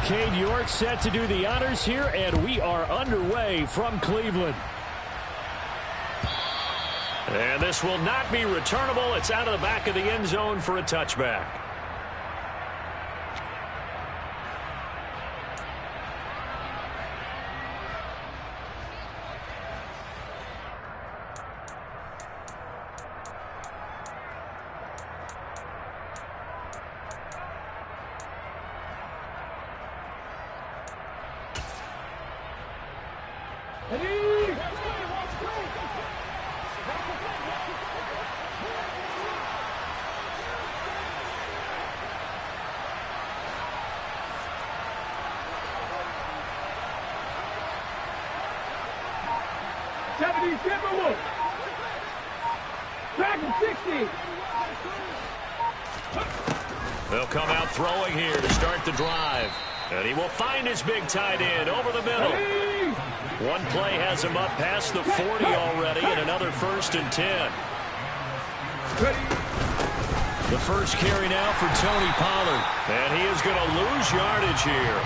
Cade, you're set to do the honors here, and we are underway from Cleveland. And this will not be returnable. It's out of the back of the end zone for a touchback. They'll come out throwing here to start the drive. And he will find his big tight end over the middle. One play has him up past the 40 already, and another 1st and 10. The first carry now for Tony Pollard. And he is going to lose yardage here.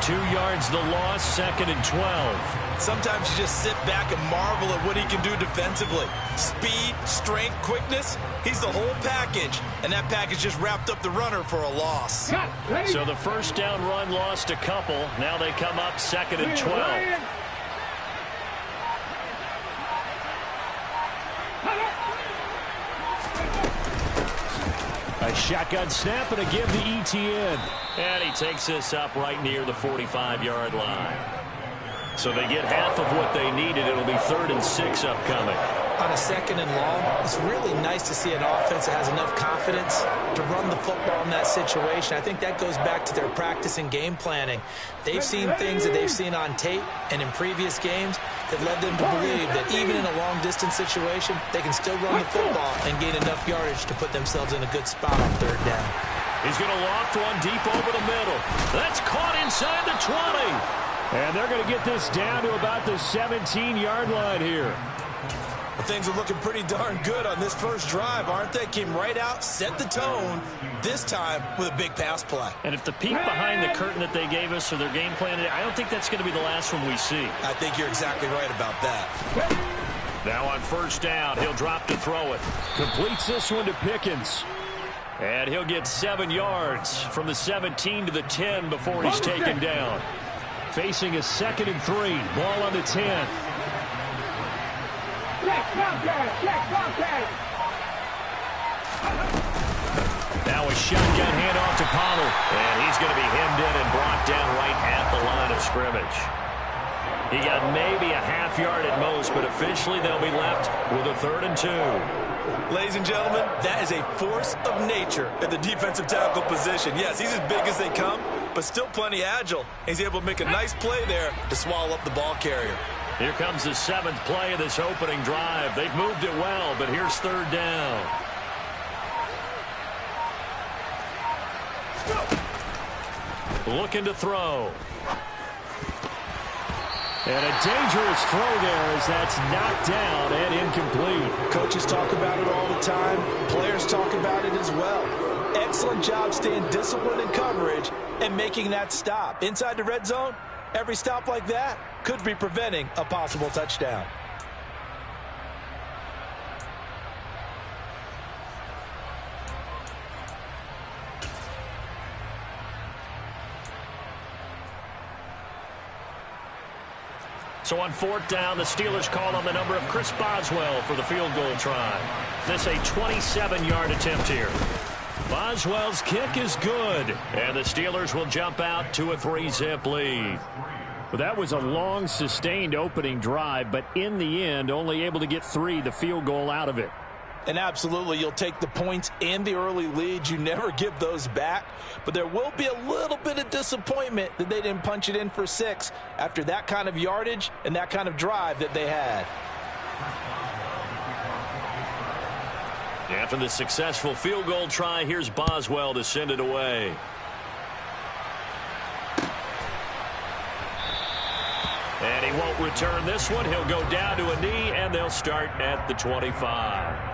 2 yards the loss, 2nd and 12. Sometimes you just sit back and marvel at what he can do defensively. Speed, strength, quickness, he's the whole package. And that package just wrapped up the runner for a loss. So the first down run lost a couple. Now they come up 2nd and 12. A shotgun snap and a give to ETN. And he takes this up right near the 45-yard line. So they get half of what they needed. It'll be 3rd and 6 upcoming. On a 2nd and long, it's really nice to see an offense that has enough confidence to run the football in that situation. I think that goes back to their practice and game planning. They've seen things that they've seen on tape and in previous games that led them to believe that even in a long-distance situation, they can still run the football and gain enough yardage to put themselves in a good spot on 3rd down. He's going to loft one deep over the middle. That's caught inside the 20. And they're going to get this down to about the 17-yard line here. Well, things are looking pretty darn good on this first drive, aren't they? Came right out, set the tone, this time with a big pass play. And if the peek behind the curtain that they gave us or their game plan, I don't think that's going to be the last one we see. I think you're exactly right about that. Now on 1st down, he'll drop to throw it. Completes this one to Pickens. And he'll get 7 yards from the 17 to the 10 before he's taken down. Facing a 2nd and 3. Ball on the 10. Now a shotgun handoff to Pollard. And he's going to be hemmed in and brought down right at the line of scrimmage. He got maybe a half yard at most, but officially they'll be left with a 3rd and 2. Ladies and gentlemen, that is a force of nature at the defensive tackle position. Yes, he's as big as they come, but still plenty agile. He's able to make a nice play there to swallow up the ball carrier. Here comes the 7th play of this opening drive. They've moved it well, but here's 3rd down. Looking to throw. And a dangerous throw there as that's knocked down and incomplete. Coaches talk about it all the time. Players talk about it as well. Excellent job staying disciplined in coverage and making that stop. Inside the red zone, every stop like that could be preventing a possible touchdown. So on 4th down, the Steelers call on the number of Chris Boswell for the field goal try. This a 27-yard attempt here. Boswell's kick is good, and the Steelers will jump out to a 3-zip lead. Well, that was a long, sustained opening drive, but in the end, only able to get 3, the field goal out of it. And absolutely, you'll take the points and the early leads. You never give those back. But there will be a little bit of disappointment that they didn't punch it in for 6 after that kind of yardage and that kind of drive that they had. After the successful field goal try, here's Boswell to send it away. And he won't return this one. He'll go down to a knee, and they'll start at the 25.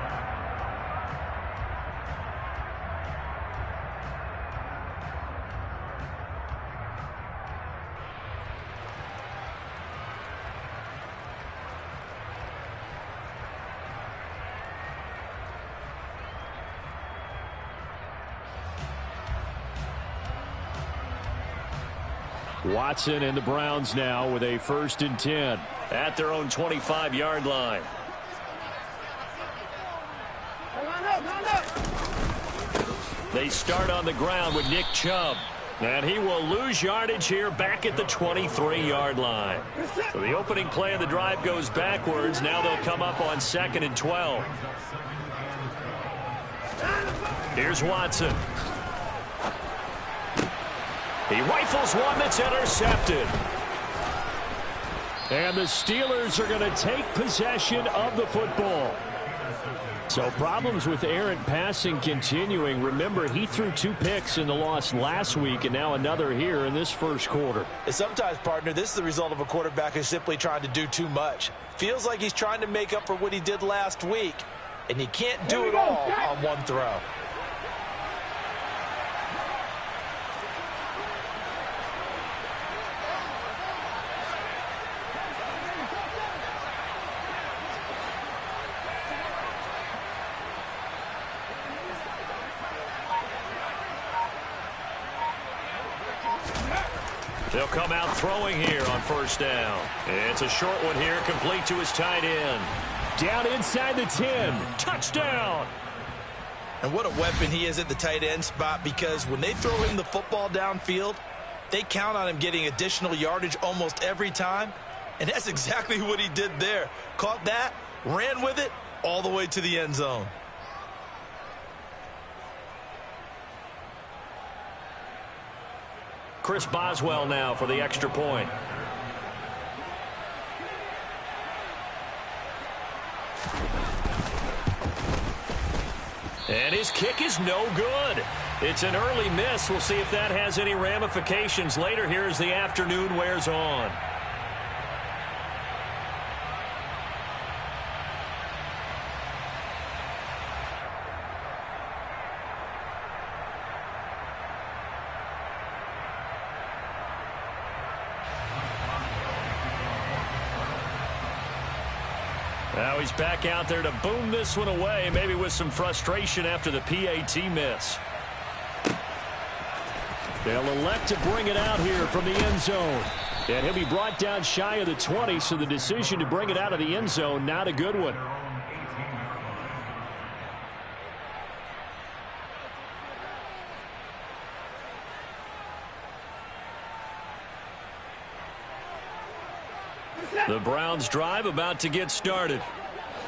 Watson and the Browns now with a 1st and 10. At their own 25-yard line. They start on the ground with Nick Chubb. And he will lose yardage here back at the 23-yard line. So the opening play of the drive goes backwards. Now they'll come up on 2nd and 12. Here's Watson. He rifles one that's intercepted. And the Steelers are going to take possession of the football. So problems with errant passing continuing. Remember, he threw 2 picks in the loss last week, and now another here in this first quarter. And sometimes, partner, this is the result of a quarterback who's simply trying to do too much. Feels like he's trying to make up for what he did last week, and you can't do it all on one throw. They'll come out throwing here on 1st down. It's a short one here, complete to his tight end. Down inside the 10. Touchdown! And what a weapon he is at the tight end spot, because when they throw him the football downfield, they count on him getting additional yardage almost every time. And that's exactly what he did there. Caught that, ran with it, all the way to the end zone. Chris Boswell now for the extra point. And his kick is no good. It's an early miss. We'll see if that has any ramifications later here as the afternoon wears on. Now he's back out there to boom this one away, maybe with some frustration after the PAT miss. They'll elect to bring it out here from the end zone. And he'll be brought down shy of the 20, so the decision to bring it out of the end zone, not a good one. The Browns drive about to get started.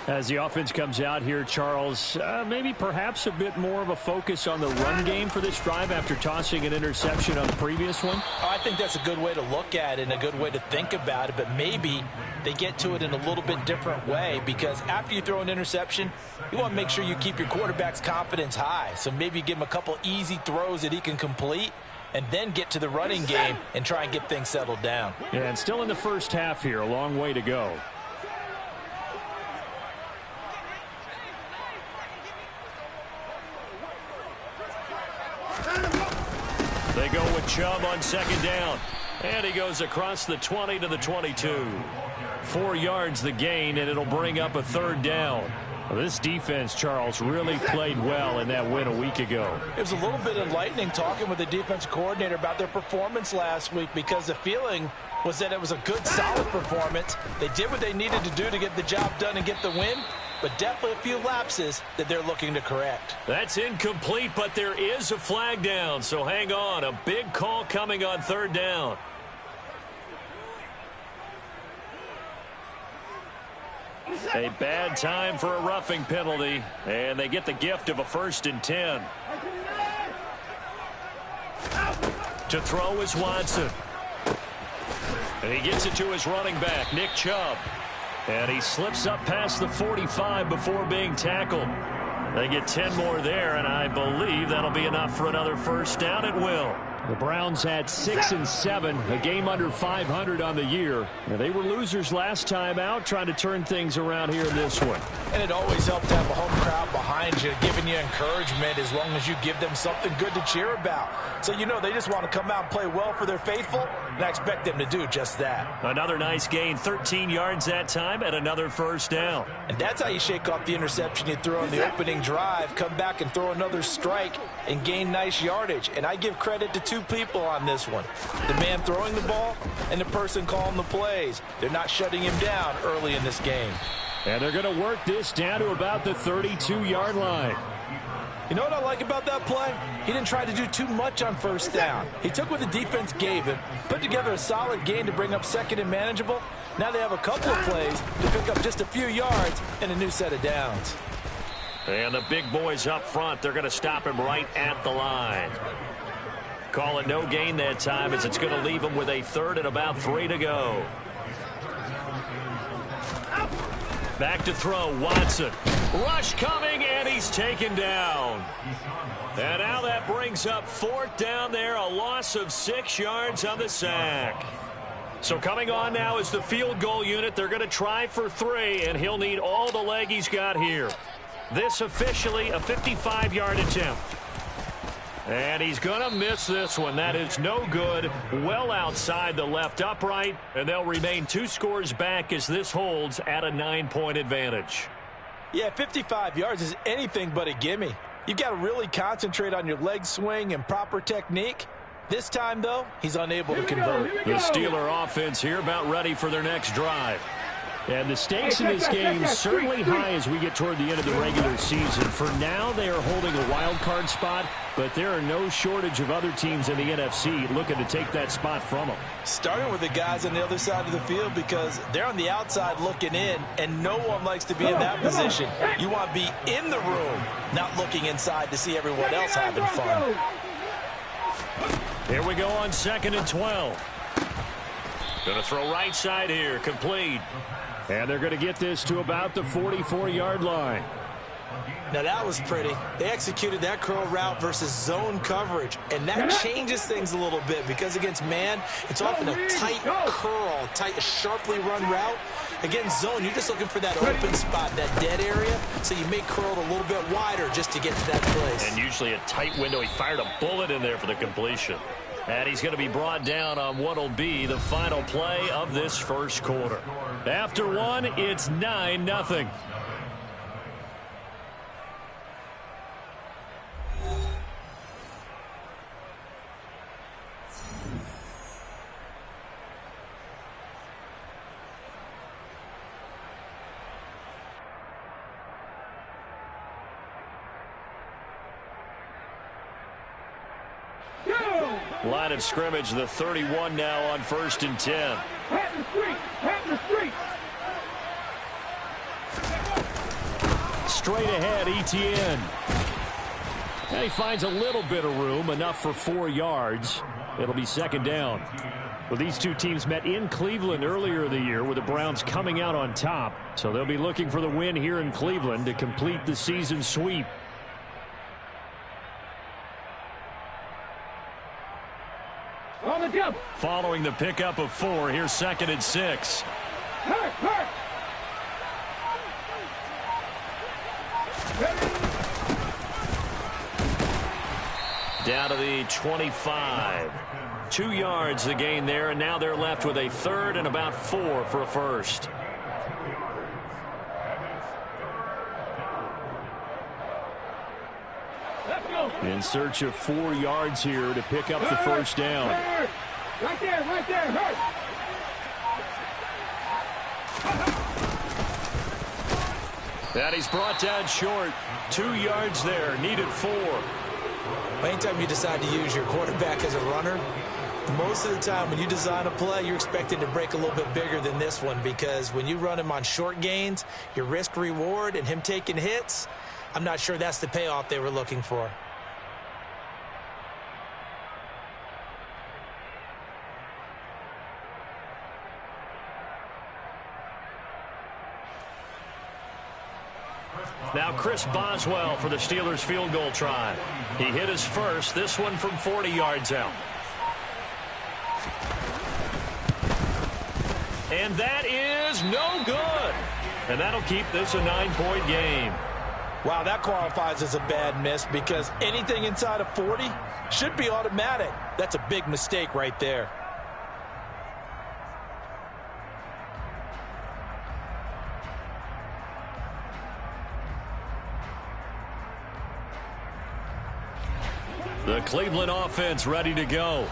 As the offense comes out here, Charles, maybe perhaps a bit more of a focus on the run game for this drive after tossing an interception on the previous one? I think that's a good way to look at it and a good way to think about it, but maybe they get to it in a little bit different way, because after you throw an interception, you want to make sure you keep your quarterback's confidence high. So maybe give him a couple easy throws that he can complete, and then get to the running game and try and get things settled down. Yeah, and still in the first half here, a long way to go. They go with Chubb on 2nd down. And he goes across the 20 to the 22. 4 yards the gain, and it'll bring up a 3rd down. Well, this defense, Charles, really played well in that win a week ago. It was a little bit enlightening talking with the defensive coordinator about their performance last week, because the feeling was that it was a good, solid performance. They did what they needed to do to get the job done and get the win, but definitely a few lapses that they're looking to correct. That's incomplete, but there is a flag down, so hang on. A big call coming on 3rd down. A bad time for a roughing penalty, and they get the gift of a 1st and 10. To throw is Watson. And he gets it to his running back, Nick Chubb. And he slips up past the 45 before being tackled. They get 10 more there, and I believe that'll be enough for another 1st down at will. The Browns had 6 and 7, a game under 500 on the year. Now, they were losers last time out, trying to turn things around here in this one. And it always helps to have a home crowd behind you, giving you encouragement as long as you give them something good to cheer about. So, you know, they just want to come out and play well for their faithful, and I expect them to do just that. Another nice gain, 13 yards that time, and another first down. And that's how you shake off the interception you throw on the opening drive, come back and throw another strike and gain nice yardage. And I give credit to two people on this one. The man throwing the ball and the person calling the plays. They're not shutting him down early in this game. And they're going to work this down to about the 32-yard line. You know what I like about that play? He didn't try to do too much on first down. He took what the defense gave him, put together a solid gain to bring up second and manageable. Now they have a couple of plays to pick up just a few yards and a new set of downs. And the big boys up front, they're going to stop him right at the line. Call it no gain that time as it's going to leave him with a third and about 3 to go. Back to throw, Watson. Rush coming, and he's taken down. And now that brings up 4th down there, a loss of 6 yards on the sack. So coming on now is the field goal unit. They're going to try for 3, and he'll need all the leg he's got here. This officially a 55-yard attempt. And he's going to miss this one. That is no good. Well outside the left upright. And they'll remain 2 scores back as this holds at a 9-point advantage. Yeah, 55 yards is anything but a gimme. You've got to really concentrate on your leg swing and proper technique. This time, though, he's unable to convert. The Steeler offense here about ready for their next drive. And the stakes in this game certainly high as we get toward the end of the regular season. For now, they are holding a wild card spot, but there are no shortage of other teams in the NFC looking to take that spot from them. Starting with the guys on the other side of the field because they're on the outside looking in, and no one likes to be in that position. You want to be in the room, not looking inside to see everyone else having fun. Here we go on 2nd and 12. Going to throw right side here, complete. And they're going to get this to about the 44-yard line. Now that was pretty. They executed that curl route versus zone coverage, and that changes things a little bit because against man, it's often a tight curl, sharply run route. Against zone, you're just looking for that open spot, that dead area, so you may curl it a little bit wider just to get to that place. And usually a tight window. He fired a bullet in there for the completion. And he's going to be brought down on what will be the final play of this first quarter. After one, it's 9-0. Line of scrimmage, the 31 now on 1st and 10. Straight ahead, Etienne. And he finds a little bit of room, enough for 4 yards. It'll be 2nd down. Well, these two teams met in Cleveland earlier in the year with the Browns coming out on top. So they'll be looking for the win here in Cleveland to complete the season sweep. Following the pickup of 4, here's 2nd and 6. Down to the 25. 2 yards the gain there, and now they're left with a 3rd and about 4 for a first. In search of 4 yards here to pick up the first down. Right there, hurt. And he's brought down short. 2 yards there, needed 4. Anytime you decide to use your quarterback as a runner, most of the time when you design a play, you're expecting to break a little bit bigger than this one because when you run him on short gains, your risk-reward and him taking hits, I'm not sure that's the payoff they were looking for. Now Chris Boswell for the Steelers field goal try. He hit his first, this one from 40 yards out. And that is no good. And that'll keep this a 9-point game. Wow, that qualifies as a bad miss because anything inside of 40 should be automatic. That's a big mistake right there. The Cleveland offense ready to go.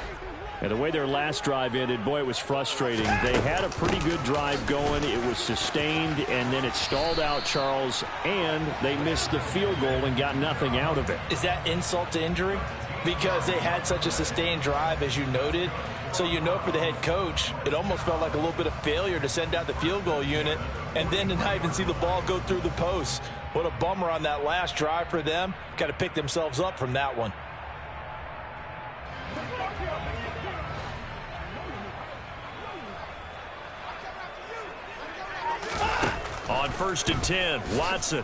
And the way their last drive ended, boy, it was frustrating. They had a pretty good drive going. It was sustained, and then it stalled out, Charles, and they missed the field goal and got nothing out of it. Is that insult to injury? Because they had such a sustained drive, as you noted. So you know for the head coach, it almost felt like a little bit of failure to send out the field goal unit and then to not even see the ball go through the post. What a bummer on that last drive for them. Got to pick themselves up from that one. On 1st and 10, Watson.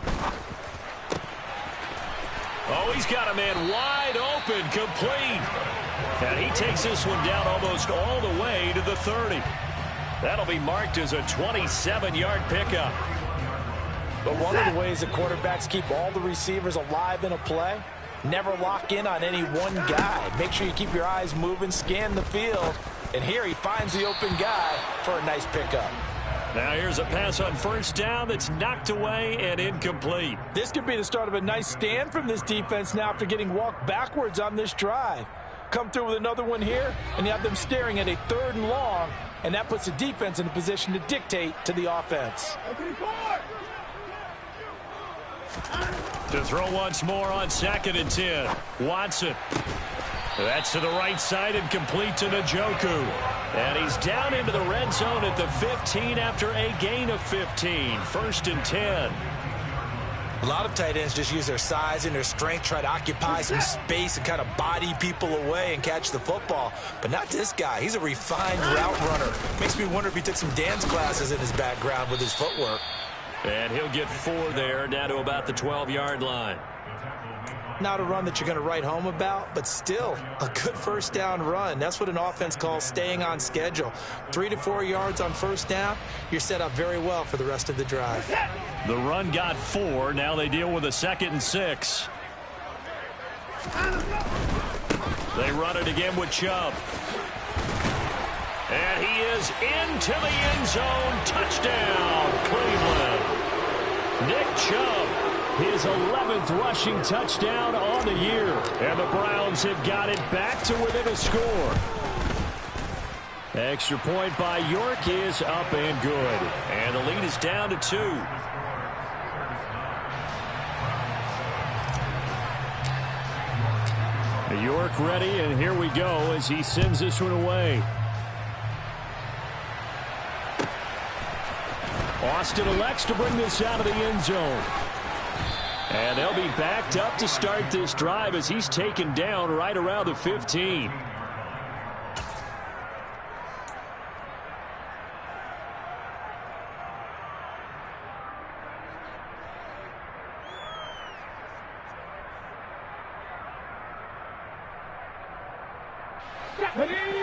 Oh, he's got a man wide open, complete. And he takes this one down almost all the way to the 30. That'll be marked as a 27-yard pickup. But one of the ways the quarterbacks keep all the receivers alive in a play, never lock in on any one guy. Make sure you keep your eyes moving, scan the field. And here he finds the open guy for a nice pickup. Now here's a pass on 1st down that's knocked away and incomplete. This could be the start of a nice stand from this defense now after getting walked backwards on this drive. Come through with another one here, and you have them staring at a 3rd and long, and that puts the defense in a position to dictate to the offense. To throw once more on 2nd and 10. Watson. That's to the right side and complete to Njoku. And he's down into the red zone at the 15 after a gain of 15. 1st and 10. A lot of tight ends just use their size and their strength, try to occupy some space and kind of body people away and catch the football. But not this guy. He's a refined route runner. Makes me wonder if he took some dance classes in his background with his footwork. And he'll get 4 there, down to about the 12-yard line. Not a run that you're going to write home about, but still a good 1st down run. That's what an offense calls staying on schedule. 3 to 4 yards on 1st down, you're set up very well for the rest of the drive. The run got 4. Now they deal with a 2nd and 6. They run it again with Chubb. And he is into the end zone. Touchdown, Cleveland. Nick Chubb, his 11th rushing touchdown on the year. And the Browns have got it back to within a score. Extra point by York is up and good. And the lead is down to 2. York ready, and here we go as he sends this one away. Austin elects to bring this out of the end zone. And they'll be backed up to start this drive as he's taken down right around the 15.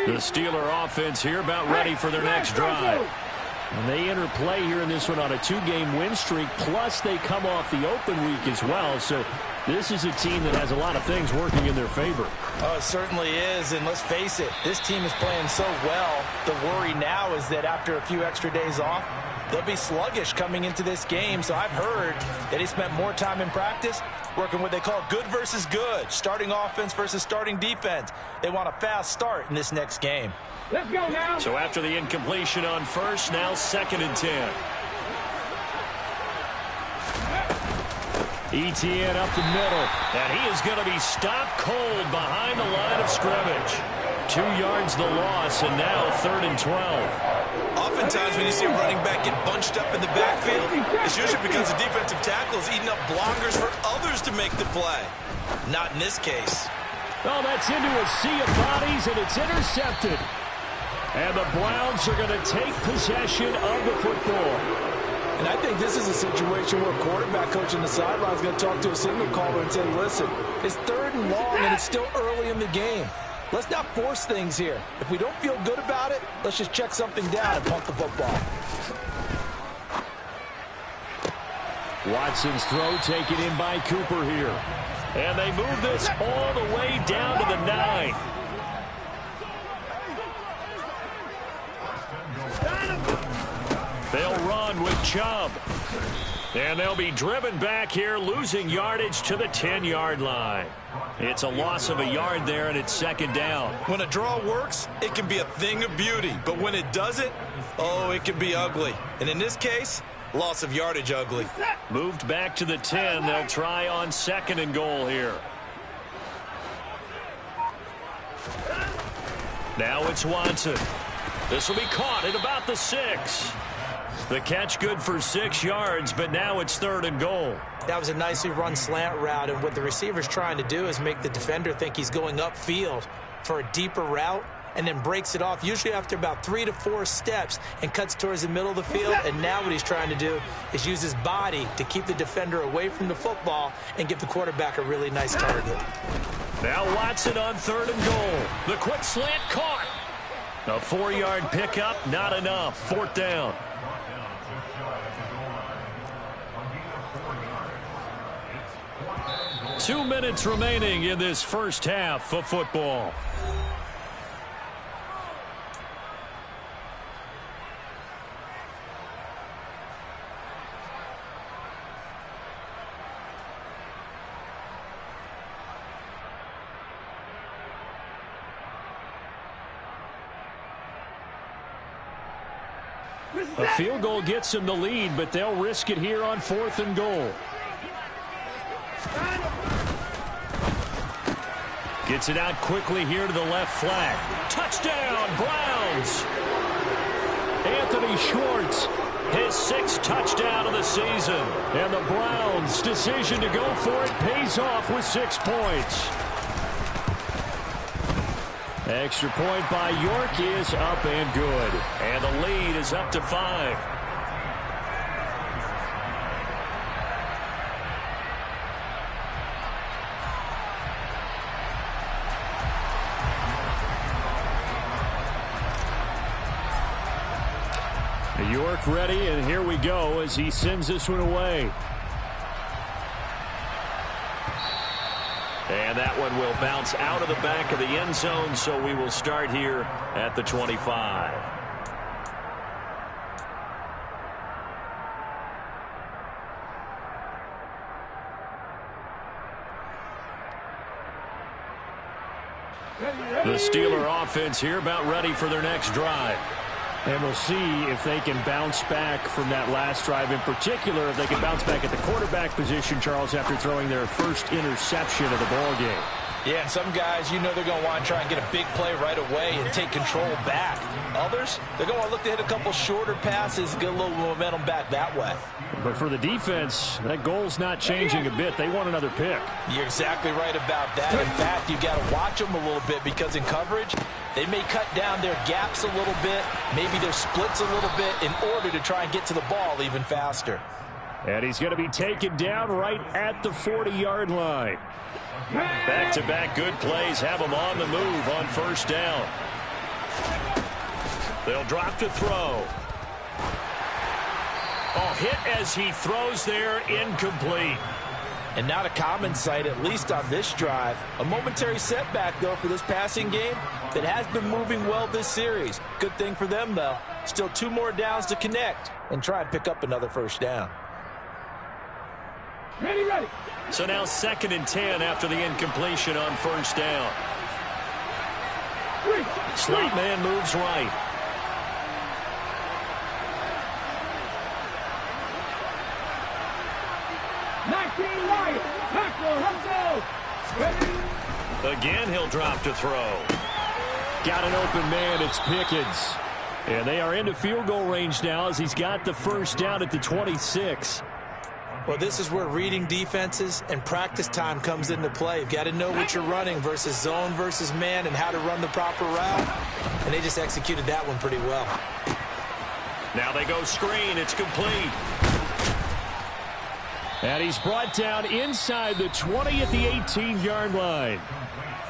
The Steeler offense here about ready for their next drive. And they enter play here in this one on a 2-game win streak, plus they come off the open week as well. So this is a team that has a lot of things working in their favor. Oh, it certainly is, and let's face it, this team is playing so well. The worry now is that after a few extra days off, they'll be sluggish coming into this game. So I've heard that he spent more time in practice working what they call good versus good, starting offense versus starting defense. They want a fast start in this next game. Let's go now. So after the incompletion on 1st, now 2nd and 10. ETN up the middle. And he is going to be stopped cold behind the line of scrimmage. 2 yards the loss, and now 3rd and 12. Oftentimes when you see a running back get bunched up in the backfield, it's usually because the defensive tackle is eating up blockers for others to make the play. Not in this case. Oh, that's into a sea of bodies, and it's intercepted. And the Browns are going to take possession of the football. And I think this is a situation where a quarterback coach on the sideline is going to talk to a signal caller and say, listen, it's 3rd and long, and it's still early in the game. Let's not force things here. If we don't feel good about it, let's just check something down and punt the football. Watson's throw taken in by Cooper here. And they move this all the way down to the 9. They'll run with Chubb. And they'll be driven back here, losing yardage to the 10-yard line. It's a loss of a yard there, and it's second down. When a draw works, it can be a thing of beauty. But when it doesn't, oh, it can be ugly. And in this case, loss of yardage ugly. Moved back to the 10. They'll try on 2nd and goal here. Now it's Watson. This will be caught at about the 6. The catch good for 6 yards, but now it's 3rd and goal. That was a nicely run slant route, and what the receiver's trying to do is make the defender think he's going upfield for a deeper route, and then breaks it off, usually after about 3 to 4 steps, and cuts towards the middle of the field. And now what he's trying to do is use his body to keep the defender away from the football and give the quarterback a really nice target. Now Watson on 3rd and goal. The quick slant caught. A 4-yard pickup, not enough. 4th down. Two minutes remaining in this first half of football. A field goal gets them the lead, but they'll risk it here on 4th and goal. Gets it out quickly here to the left flat. Touchdown, Browns! Anthony Schwartz, His 6th touchdown of the season. and the Browns' decision to go for it pays off with 6 points. Extra point by York is up and good. And the lead is up to 5. York ready, and here we go as he sends this one away. And that one will bounce out of the back of the end zone, so we will start here at the 25. The Steeler offense here about ready for their next drive. And we'll see if they can bounce back from that last drive. In particular, if they can bounce back at the quarterback position, Charles, after throwing their first interception of the ball game. Yeah, and some guys, you know they're going to want to try and get a big play right away and take control back. Others, they're going to look to hit a couple shorter passes, get a little momentum back that way. But for the defense, that goal's not changing a bit. They want another pick. You're exactly right about that. In fact, you've got to watch them a little bit because in coverage, they may cut down their gaps a little bit, maybe their splits a little bit in order to try and get to the ball even faster. And he's going to be taken down right at the 40-yard line. Back-to-back good plays have them on the move on 1st down. They'll drop to throw. Oh, hit as he throws there, incomplete. And not a common sight, at least on this drive. A momentary setback, though, for this passing game that has been moving well this series. Good thing for them, though. Still 2 more downs to connect and try and pick up another 1st down. Ready. So now 2nd and 10 after the incompletion on 1st down. Slot man moves right. Again, he'll drop to throw. Got an open man. It's Pickens. And they are into field goal range now as he's got the 1st down at the 26. Well, this is where reading defenses and practice time comes into play. You've got to know what you're running versus zone versus man and how to run the proper route. And they just executed that one pretty well. Now they go screen. It's complete. And he's brought down inside the 20 at the 18-yard line.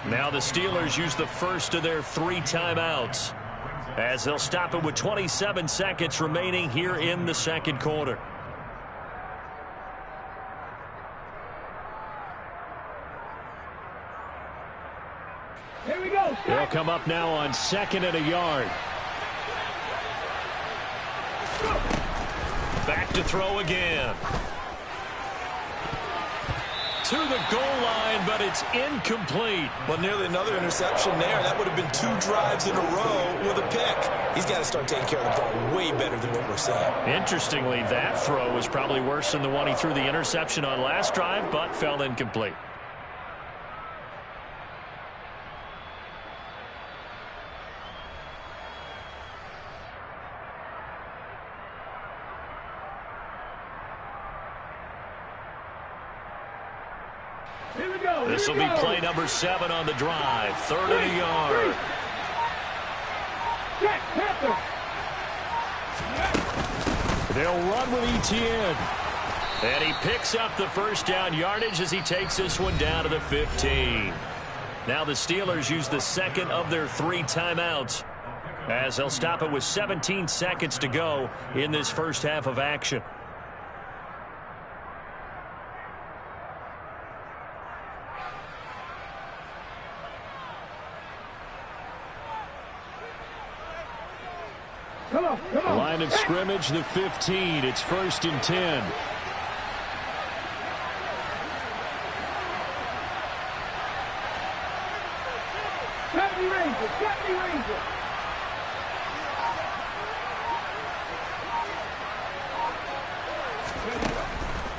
Now the Steelers use the first of their 3 timeouts as they'll stop it with 27 seconds remaining here in the 2nd quarter. Here we go. They'll come up now on 2nd and a yard. Back to throw again. to the goal line, but it's incomplete. Well, nearly another interception there. That would have been 2 drives in a row with a pick. He's got to start taking care of the ball way better than what we're seeing. Interestingly, that throw was probably worse than the one he threw the interception on last drive, but fell incomplete. Here we go. This will be play number 7 on the drive. 3rd and a yard. Check, Panther. They'll run with ETN. And he picks up the first down yardage as he takes this one down to the 15. Now the Steelers use the second of their 3 timeouts as they'll stop it with 17 seconds to go in this first half of action. Come on, come on. Line of scrimmage, the 15. It's 1st and 10. Got me Ranger, got me Ranger.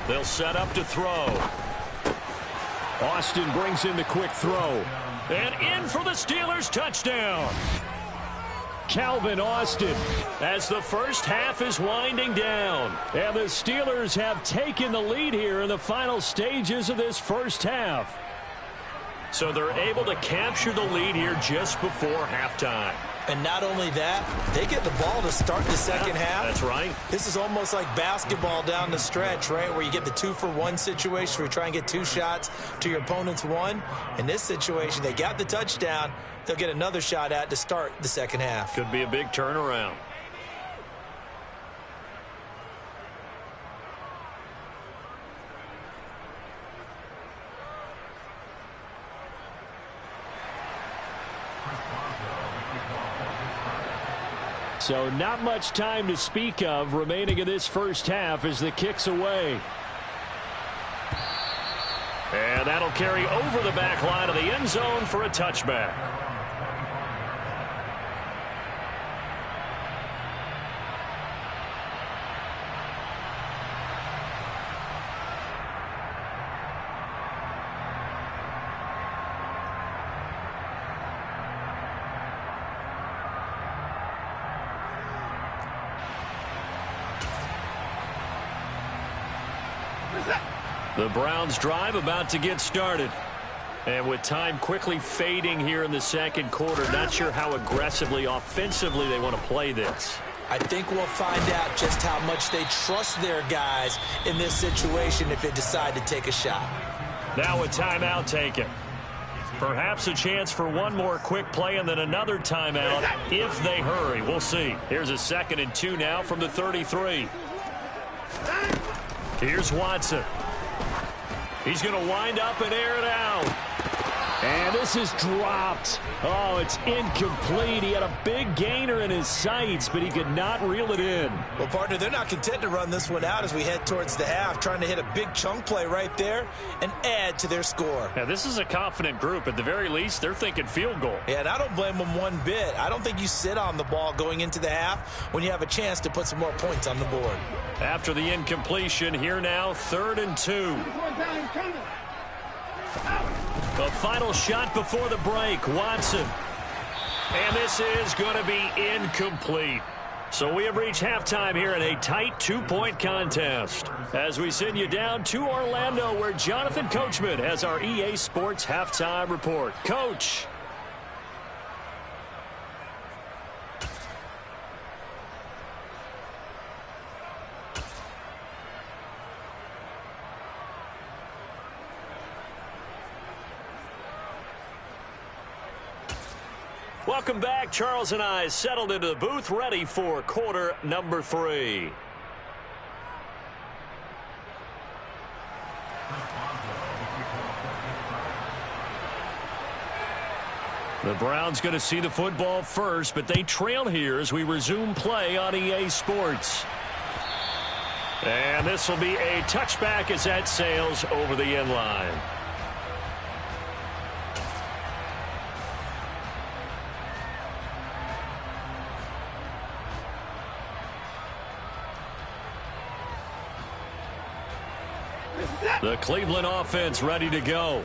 They'll set up to throw. Austin brings in the quick throw. And in for the Steelers touchdown. Calvin Austin. As the first half is winding down. And the Steelers have taken the lead here in the final stages of this first half. So they're able to capture the lead here just before halftime. And not only that, they get the ball to start the second half. That's right. This is almost like basketball down the stretch, right, where you get the 2-for-1 situation where you try and get 2 shots to your opponent's 1. In this situation, they got the touchdown. They'll get another shot at to start the second half. Could be a big turnaround. So not much time to speak of remaining in this first half as the kick's away. And that'll carry over the back line of the end zone for a touchback. The Browns drive about to get started. And with time quickly fading here in the second quarter, not sure how aggressively, offensively they want to play this. I think we'll find out just how much they trust their guys in this situation if they decide to take a shot. Now a timeout taken. Perhaps a chance for one more quick play and then another timeout if they hurry. We'll see. Here's a 2nd and 2 now from the 33. Here's Watson. He's going to wind up and air it out. And this is dropped. Oh, it's incomplete. He had a big gainer in his sights, but he could not reel it in. Well, partner, they're not content to run this one out as we head towards the half, trying to hit a big chunk play right there and add to their score. Now, this is a confident group. At the very least, they're thinking field goal. Yeah, and I don't blame them one bit. I don't think you sit on the ball going into the half when you have a chance to put some more points on the board. After the incompletion, here now, 3rd and 2. The final shot before the break, Watson. And this is going to be incomplete. So we have reached halftime here in a tight 2-point contest. As we send you down to Orlando, where Jonathan Coachman has our EA Sports halftime report. Coach. Welcome back. Charles and I settled into the booth, ready for quarter number 3. The Browns going to see the football first, but they trail here as we resume play on EA Sports. And this will be a touchback as that sails over the end line. The Cleveland offense ready to go.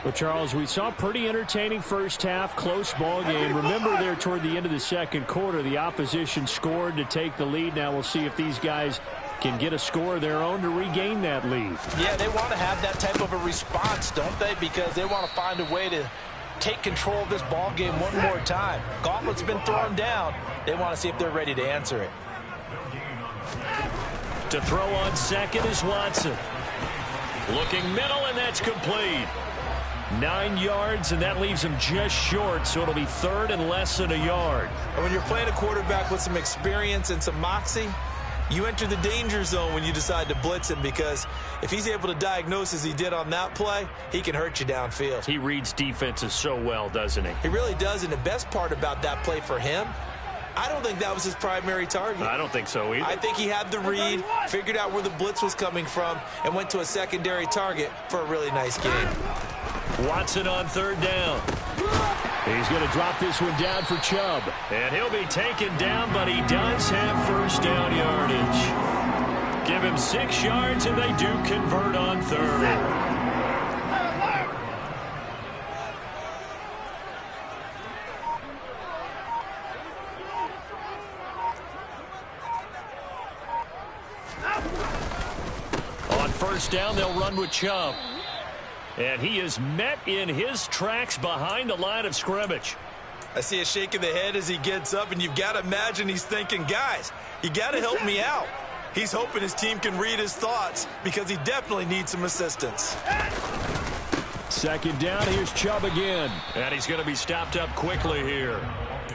Well, Charles, we saw a pretty entertaining first half, close ball game. Remember there toward the end of the second quarter, the opposition scored to take the lead. Now we'll see if these guys can get a score of their own to regain that lead. Yeah, they want to have that type of a response, don't they? Because they want to find a way to take control of this ball game one more time. Gauntlet's been thrown down. They want to see if they're ready to answer it. To throw on second is Watson. Looking middle, and that's complete. 9 yards, and that leaves him just short, so it'll be third and less than a yard. And when you're playing a quarterback with some experience and some moxie, you enter the danger zone when you decide to blitz him, because if he's able to diagnose as he did on that play, he can hurt you downfield. He reads defenses so well, doesn't he? He really does, and the best part about that play for him, I don't think that was his primary target. I don't think so either. I think he had the read, figured out where the blitz was coming from, and went to a secondary target for a really nice game. Watson on third down. He's going to drop this one down for Chubb. And he'll be taken down, but he does have first down yardage. Give him 6 yards, and they do convert on third. On first down, they'll run with Chubb. And he is met in his tracks behind the line of scrimmage. I see a shake of the head as he gets up, and you've got to imagine he's thinking, guys, you got to help me out. He's hoping his team can read his thoughts because he definitely needs some assistance. Second down, here's Chubb again. And he's going to be stopped up quickly here.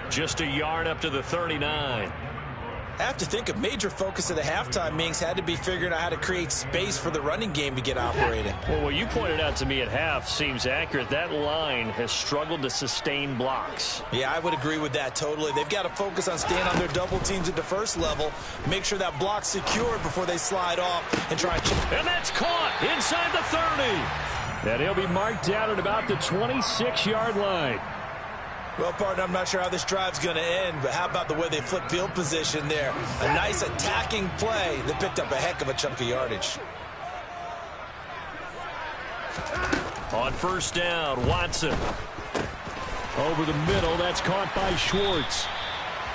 Just a yard up to the 39. I have to think a major focus of the halftime meetings had to be figuring out how to create space for the running game to get operating. Well, what you pointed out to me at half seems accurate. That line has struggled to sustain blocks. Yeah, I would agree with that totally. They've got to focus on staying on their double teams at the first level, make sure that block's secured before they slide off and try and chip. And that's caught inside the 30. And he'll be marked down at about the 26-yard line. Well, partner, I'm not sure how this drive's going to end, but how about the way they flip field position there? A nice attacking play that picked up a heck of a chunk of yardage. On first down, Watson. Over the middle, that's caught by Schwartz.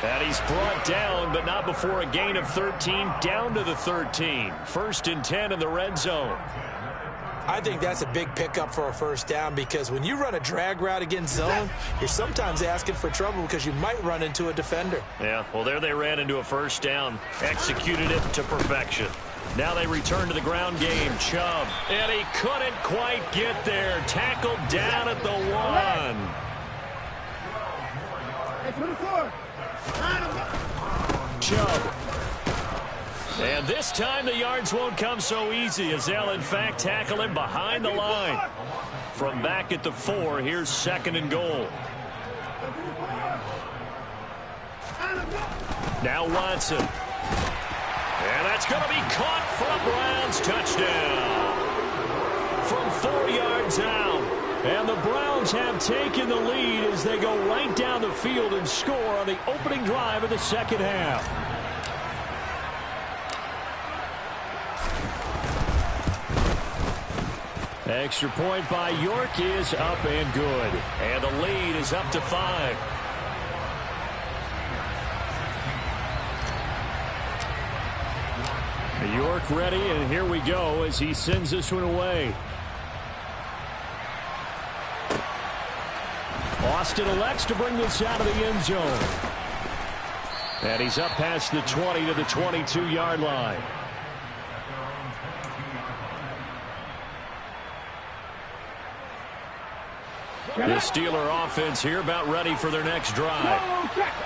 And he's brought down, but not before a gain of 13, down to the 13. First and 10 in the red zone. I think that's a big pickup for a first down, because when you run a drag route against zone, you're sometimes asking for trouble because you might run into a defender. Yeah, well, there they ran into a first down, executed it to perfection. Now they return to the ground game. Chubb, and he couldn't quite get there. Tackled down at the 1. Chubb. And this time the yards won't come so easy, as they'll in fact tackle him behind the line. From back at the 4, here's second and goal. Now Watson. And that's going to be caught for a Browns touchdown. From 4 yards out. And the Browns have taken the lead as they go right down the field and score on the opening drive of the second half. Extra point by York is up and good. And the lead is up to 5. York ready, and here we go as he sends this one away. Austin elects to bring this out of the end zone. And he's up past the 20 to the 22-yard line. The Steeler offense here about ready for their next drive.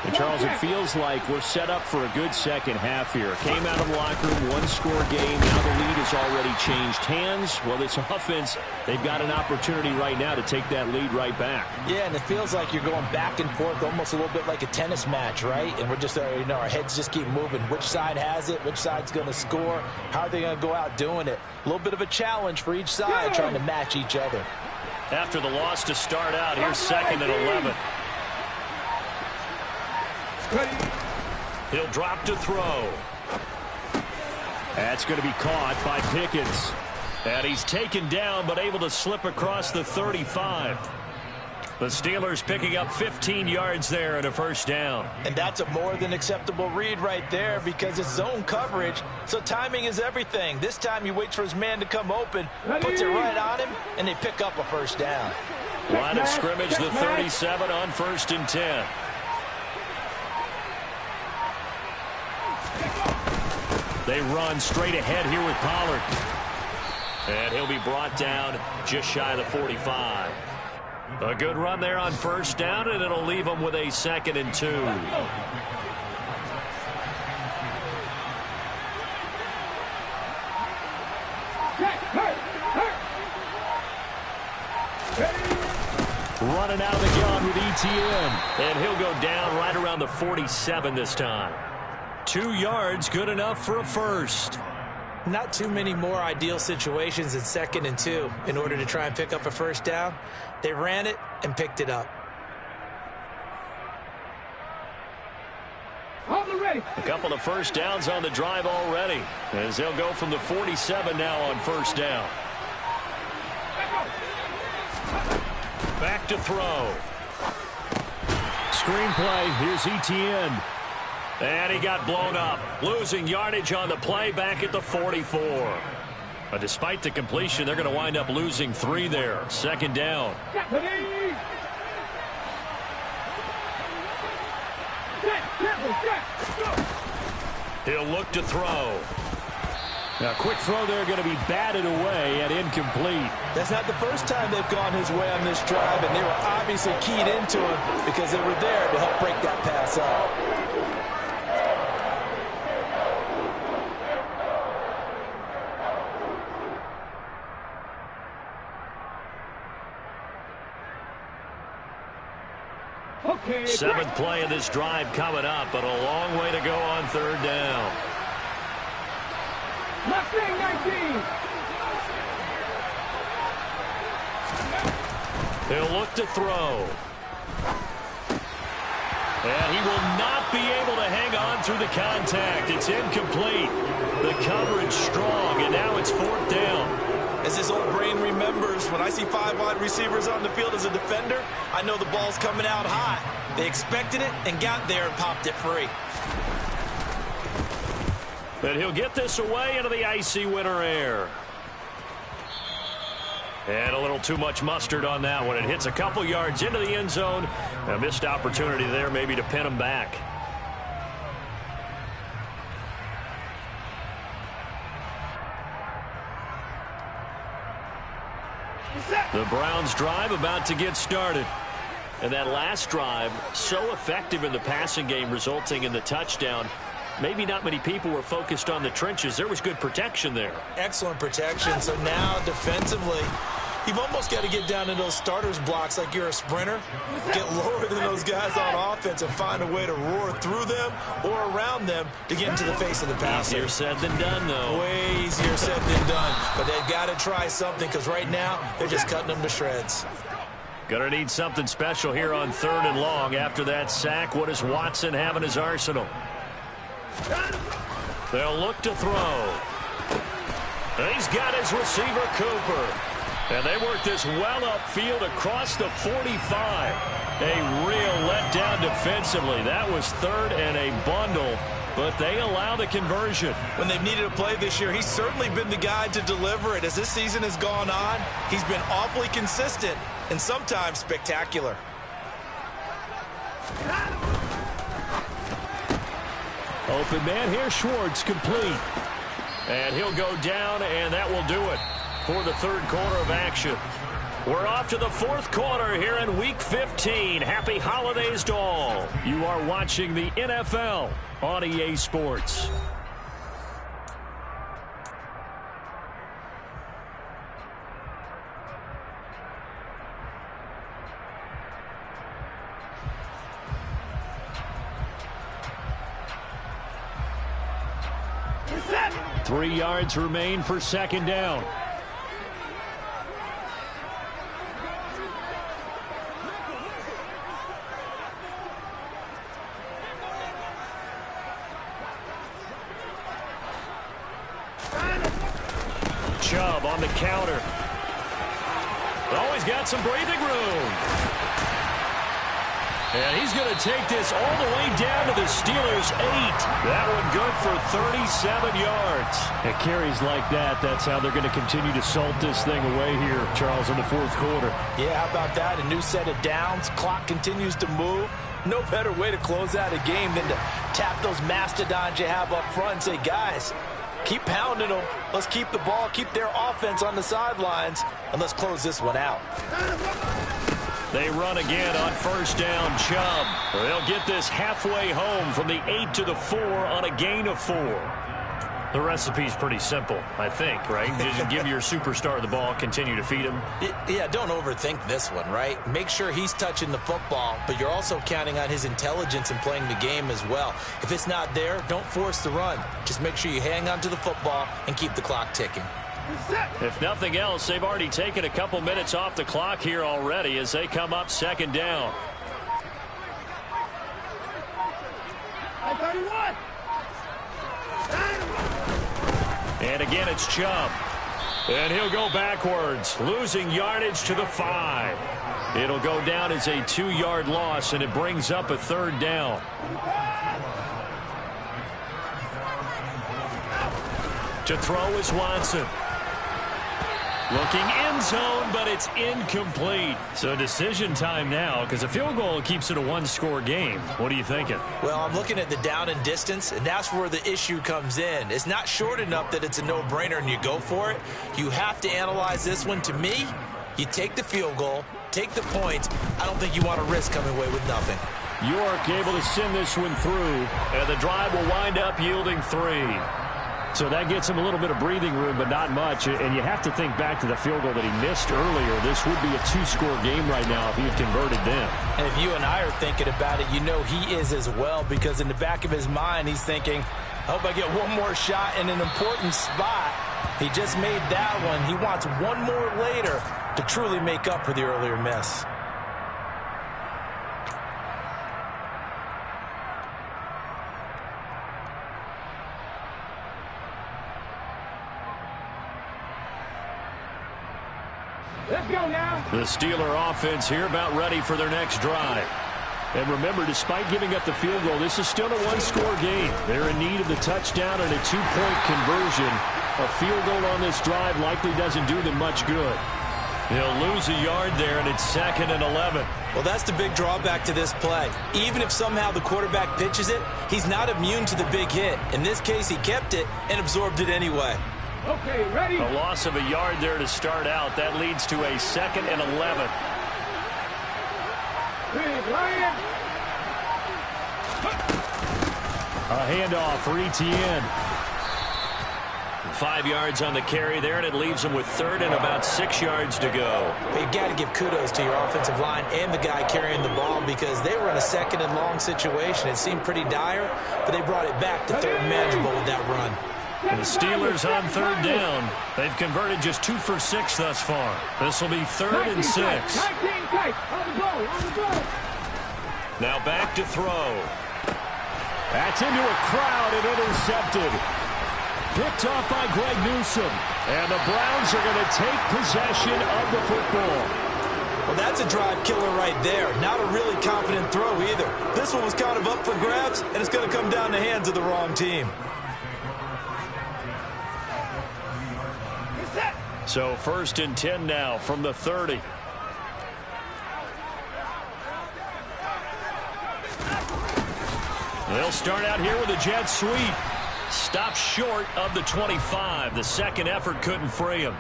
And Charles, it feels like we're set up for a good second half here. Came out of the locker room, one-score game. Now the lead has already changed hands. Well, this offense, they've got an opportunity right now to take that lead right back. Yeah, and it feels like you're going back and forth almost a little bit like a tennis match, right? And we're just, our heads just keep moving. Which side has it? Which side's going to score? How are they going to go out doing it? A little bit of a challenge for each side trying to match each other. After the loss to start out, here's 2nd and 11. He'll drop to throw. That's going to be caught by Pickens. And he's taken down, but able to slip across the 35. The Steelers picking up 15 yards there and a first down. And that's a more than acceptable read right there because it's zone coverage, so timing is everything. This time he waits for his man to come open, puts it right on him, and they pick up a first down. Line of scrimmage, the 37 on 1st and 10. They run straight ahead here with Pollard. And he'll be brought down just shy of the 45. A good run there on first down, and it'll leave them with a 2nd and 2. Running out of the gun with ETN. And he'll go down right around the 47 this time. 2 yards, good enough for a first. Not too many more ideal situations in 2nd and 2 in order to try and pick up a first down. They ran it and picked it up. A couple of first downs on the drive already, as they'll go from the 47 now on first down. Back to throw. Screenplay, here's ETN. And he got blown up, losing yardage on the play back at the 44. But despite the completion, they're going to wind up losing 3 there. 2nd down. He'll look to throw. Now, quick throw there going to be batted away and incomplete. That's not the first time they've gone his way on this drive, and they were obviously keyed into him because they were there to help break that pass up. Seventh play of this drive coming up, but a long way to go on 3rd down. Mustang 19. He'll look to throw. And he will not be able to hang on through the contact. It's incomplete. The coverage strong, and now it's 4th down. As his old brain remembers, when I see 5 wide receivers on the field as a defender, I know the ball's coming out high. They expected it and got there and popped it free. And he'll get this away into the icy winter air. And a little too much mustard on that one. It hits a couple yards into the end zone. A missed opportunity there maybe to pin him back. The Browns drive about to get started. And that last drive, so effective in the passing game, resulting in the touchdown. Maybe not many people were focused on the trenches. There was good protection there. Excellent protection. So now defensively, you've almost got to get down to those starters blocks like you're a sprinter. Get lower than those guys on offense and find a way to roar through them or around them to get into the face of the passer. Easier said than done, though. Way easier said than done. But they've got to try something because right now they're just cutting them to shreds. Gonna need something special here on 3rd and long. After that sack, what does Watson have in his arsenal? They'll look to throw. And he's got his receiver, Cooper. And they work this well upfield across the 45. A real letdown defensively. That was 3rd and a bundle, but they allow the conversion. When they've needed a play this year, he's certainly been the guy to deliver it. As this season has gone on, he's been awfully consistent and sometimes spectacular. Open man here, Schwartz, complete. And he'll go down, and that will do it for the 3rd quarter of action. We're off to the fourth quarter here in Week 15. Happy holidays to all. You are watching the NFL on EA Sports. Set. 3 yards remain for second down. Chubb on the counter. Always got some breathing room. And he's going to take this all the way down to the Steelers' 8. That one good for 37 yards. At carries like that, that's how they're going to continue to salt this thing away here, Charles, in the fourth quarter. Yeah, how about that? A new set of downs. Clock continues to move. No better way to close out a game than to tap those mastodons you have up front and say, guys, keep pounding them. Let's keep the ball, keep their offense on the sidelines, and let's close this one out. They run again on first down. Chubb. They'll get this halfway home from the 8 to the 4 on a gain of 4. The recipe's pretty simple, I think, right? Just give your superstar the ball, continue to feed him. Yeah, don't overthink this one, right? Make sure he's touching the football, but you're also counting on his intelligence in playing the game as well. If it's not there, don't force the run. Just make sure you hang on to the football and keep the clock ticking. If nothing else, they've already taken a couple minutes off the clock here already as they come up second down. 31. And again, it's Chubb. And he'll go backwards, losing yardage to the 5. It'll go down as a 2-yard loss, and it brings up a third down. To throw is Watson. Looking end zone, but it's incomplete. So decision time now, because a field goal keeps it a one-score game. What are you thinking? Well, I'm looking at the down and distance, and that's where the issue comes in. It's not short enough that it's a no-brainer and you go for it. You have to analyze this one. To me, you take the field goal, take the points. I don't think you want to risk coming away with nothing. York able to send this one through, and the drive will wind up yielding 3. So that gets him a little bit of breathing room, but not much. And you have to think back to the field goal that he missed earlier. This would be a 2-score game right now if he had converted then. And if you and I are thinking about it, you know he is as well, because in the back of his mind, he's thinking, I hope I get one more shot in an important spot. He just made that one. He wants one more later to truly make up for the earlier miss. Let's go now. The Steeler offense here about ready for their next drive. And remember, despite giving up the field goal, this is still a one-score game. They're in need of the touchdown and a 2-point conversion. A field goal on this drive likely doesn't do them much good. He'll lose a yard there, and it's 2nd and 11. Well, that's the big drawback to this play. Even if somehow the quarterback pitches it, he's not immune to the big hit. In this case, he kept it and absorbed it anyway. Okay, ready? A loss of a yard there to start out. That leads to a 2nd and 11. A handoff for Etienne. 5 yards on the carry there, and it leaves him with 3rd and about 6 yards to go. You've got to give kudos to your offensive line and the guy carrying the ball, because they were in a 2nd and long situation. It seemed pretty dire, but they brought it back to 3rd and manageable with that run. And the Steelers on 3rd down. They've converted just 2 for 6 thus far. This will be 3rd and 6. Now back to throw. That's into a crowd and intercepted. Picked off by Greg Newsome. And the Browns are going to take possession of the football. Well, that's a drive killer right there. Not a really confident throw either. This one was kind of up for grabs, and it's going to come down the hands of the wrong team. So 1st and 10 now from the 30. They'll start out here with a jet sweep. Stopped short of the 25. The second effort couldn't free him.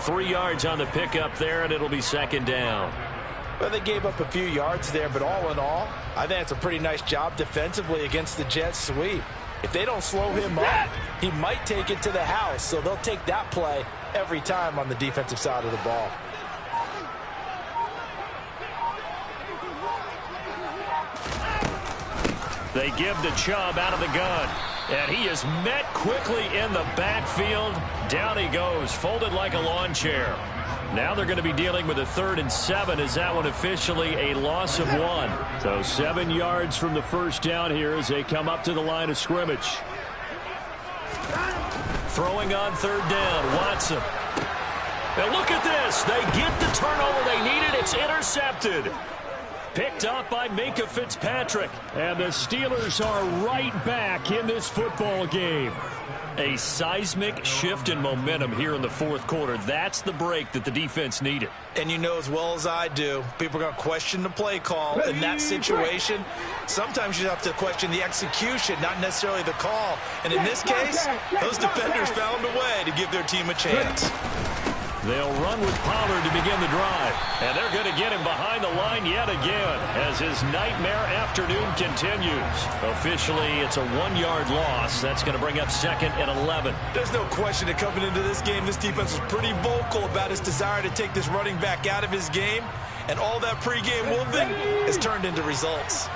3 yards on the pickup there, and it'll be second down. Well, they gave up a few yards there, but all in all, I think it's a pretty nice job defensively against the Jets sweep. If they don't slow him up, he might take it to the house, so they'll take that play every time on the defensive side of the ball. They give to Chubb out of the gun. And he is met quickly in the backfield. Down he goes, folded like a lawn chair. Now they're going to be dealing with a 3rd and 7. Is that one officially a loss of 1? So 7 yards from the first down here as they come up to the line of scrimmage. Throwing on 3rd down, Watson. And look at this. They get the turnover they needed. It's intercepted. Picked up by Minkah Fitzpatrick. And the Steelers are right back in this football game. A seismic shift in momentum here in the 4th quarter. That's the break that the defense needed. And you know as well as I do, people are going to question the play call in that situation. Sometimes you have to question the execution, not necessarily the call. And in this case, those defenders found a way to give their team a chance. They'll run with Pollard to begin the drive. And they're going to get him behind the line yet again as his nightmare afternoon continues. Officially, it's a 1-yard loss. That's going to bring up 2nd and 11. There's no question that coming into this game, this defense was pretty vocal about his desire to take this running back out of his game. And all that pregame wolfing has turned into results.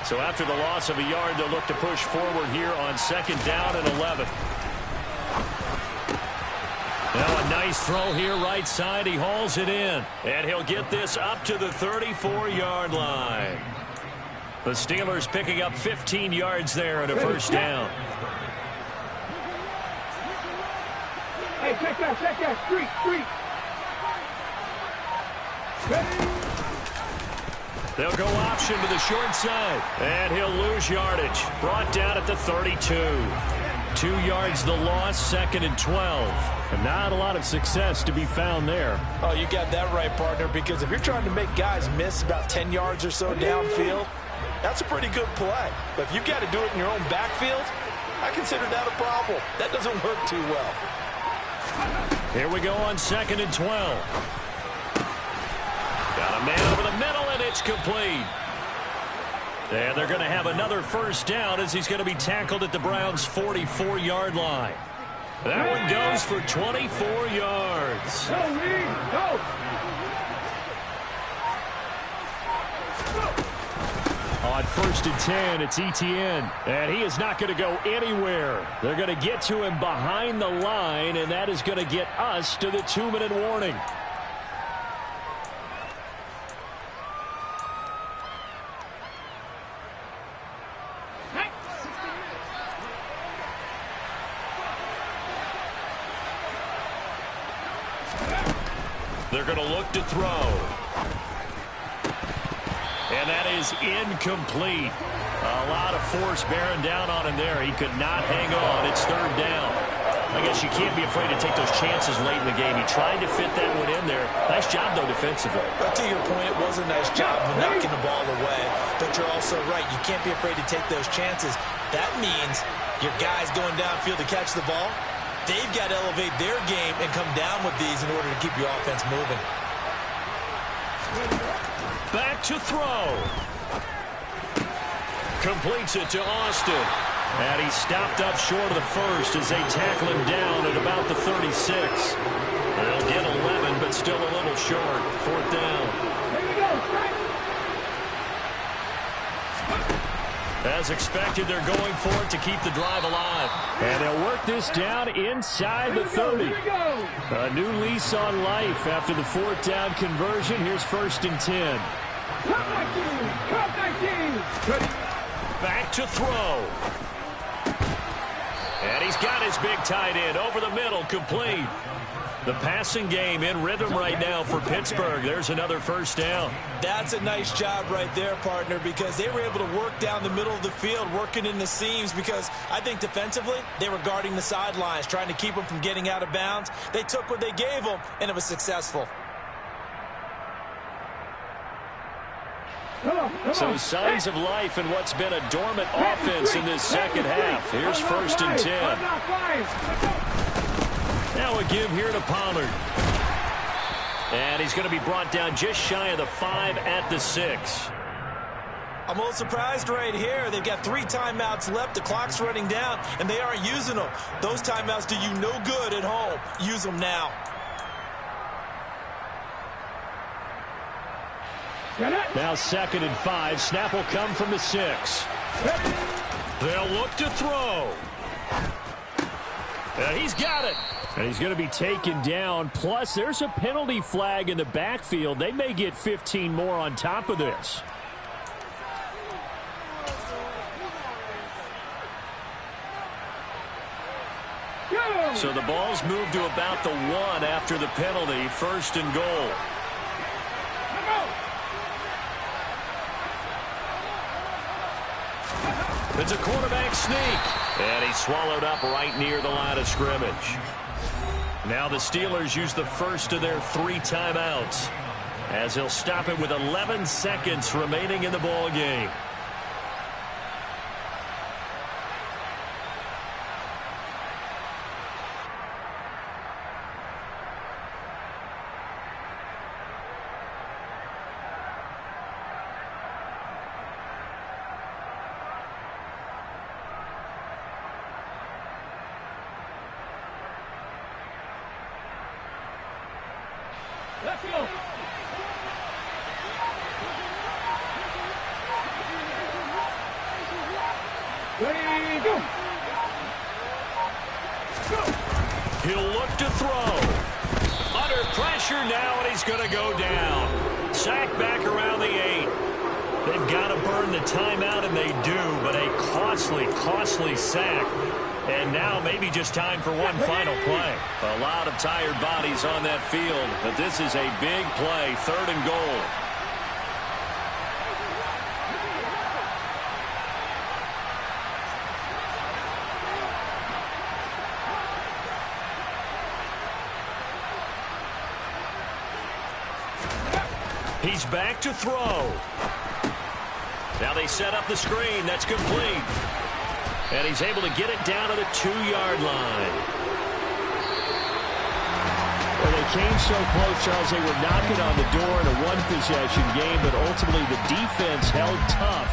So after the loss of a yard, they'll look to push forward here on 2nd down and 11. Now a nice throw here right side. He hauls it in. And he'll get this up to the 34-yard line. The Steelers picking up 15 yards there and a first down. Hey, check that, street. They'll go option to the short side. And he'll lose yardage. Brought down at the 32. 2 yards the loss, 2nd and 12. And not a lot of success to be found there. Oh, you got that right, partner, because if you're trying to make guys miss about 10 yards or so downfield, that's a pretty good play. But if you've got to do it in your own backfield, I consider that a problem. That doesn't work too well. Here we go on 2nd and 12. Got a man over the middle, and it's complete. And they're going to have another first down as he's going to be tackled at the Browns' 44-yard line. That one goes for 24 yards. Go, Reed, go. On 1st and 10, it's Etienne. And he is not going to go anywhere. They're going to get to him behind the line, and that is going to get us to the 2-minute warning. They're going to look to throw. And that is incomplete. A lot of force bearing down on him there. He could not hang on. It's 3rd down. I guess you can't be afraid to take those chances late in the game. He tried to fit that one in there. Nice job, though, defensively. But to your point, it was a nice job of knocking the ball away. But you're also right. You can't be afraid to take those chances. That means your guys going downfield to catch the ball, they've got to elevate their game and come down with these in order to keep your offense moving. Back to throw. Completes it to Austin. And he stopped up short of the first as they tackle him down at about the 36. They'll get 11, but still a little short. 4th down. Here we go, strike. As expected, they're going for it to keep the drive alive. And they'll work this down inside the 30. Here we go. A new lease on life after the 4th down conversion. Here's 1st and 10. Come 19. Back to throw. And he's got his big tight end over the middle, complete. The passing game in rhythm right now for Pittsburgh. There's another first down. That's a nice job right there, partner, because they were able to work down the middle of the field, working in the seams, because I think defensively they were guarding the sidelines, trying to keep them from getting out of bounds. They took what they gave them, and it was successful. So signs of life in what's been a dormant offense in this second half. Here's 1st and 10. Now a give here to Pollard. And he's going to be brought down just shy of the 5 at the 6. I'm a little surprised right here. They've got 3 timeouts left. The clock's running down, and they aren't using them. Those timeouts do you no good at home. Use them now. Now 2nd and 5. Snap will come from the 6. They'll look to throw. He's got it. And he's going to be taken down. Plus, there's a penalty flag in the backfield. They may get 15 more on top of this. So the ball's moved to about the 1 after the penalty. 1st and goal. It's a quarterback sneak. And he's swallowed up right near the line of scrimmage. Now the Steelers use the first of their 3 timeouts, as he'll stop it with 11 seconds remaining in the ball game. Let's go. Ready, go. He'll look to throw. Under pressure now, and he's going to go down. Sack back around the 8. They've got to burn the timeout, and they do, but a costly sack. And now maybe just time for one final play. A lot of tired bodies on that field, but this is a big play, 3rd and goal. He's back to throw. Now they set up the screen. That's complete. And he's able to get it down to the 2-yard line. Well, they came so close, Charles. They were knocking on the door in a one-possession game, but ultimately the defense held tough.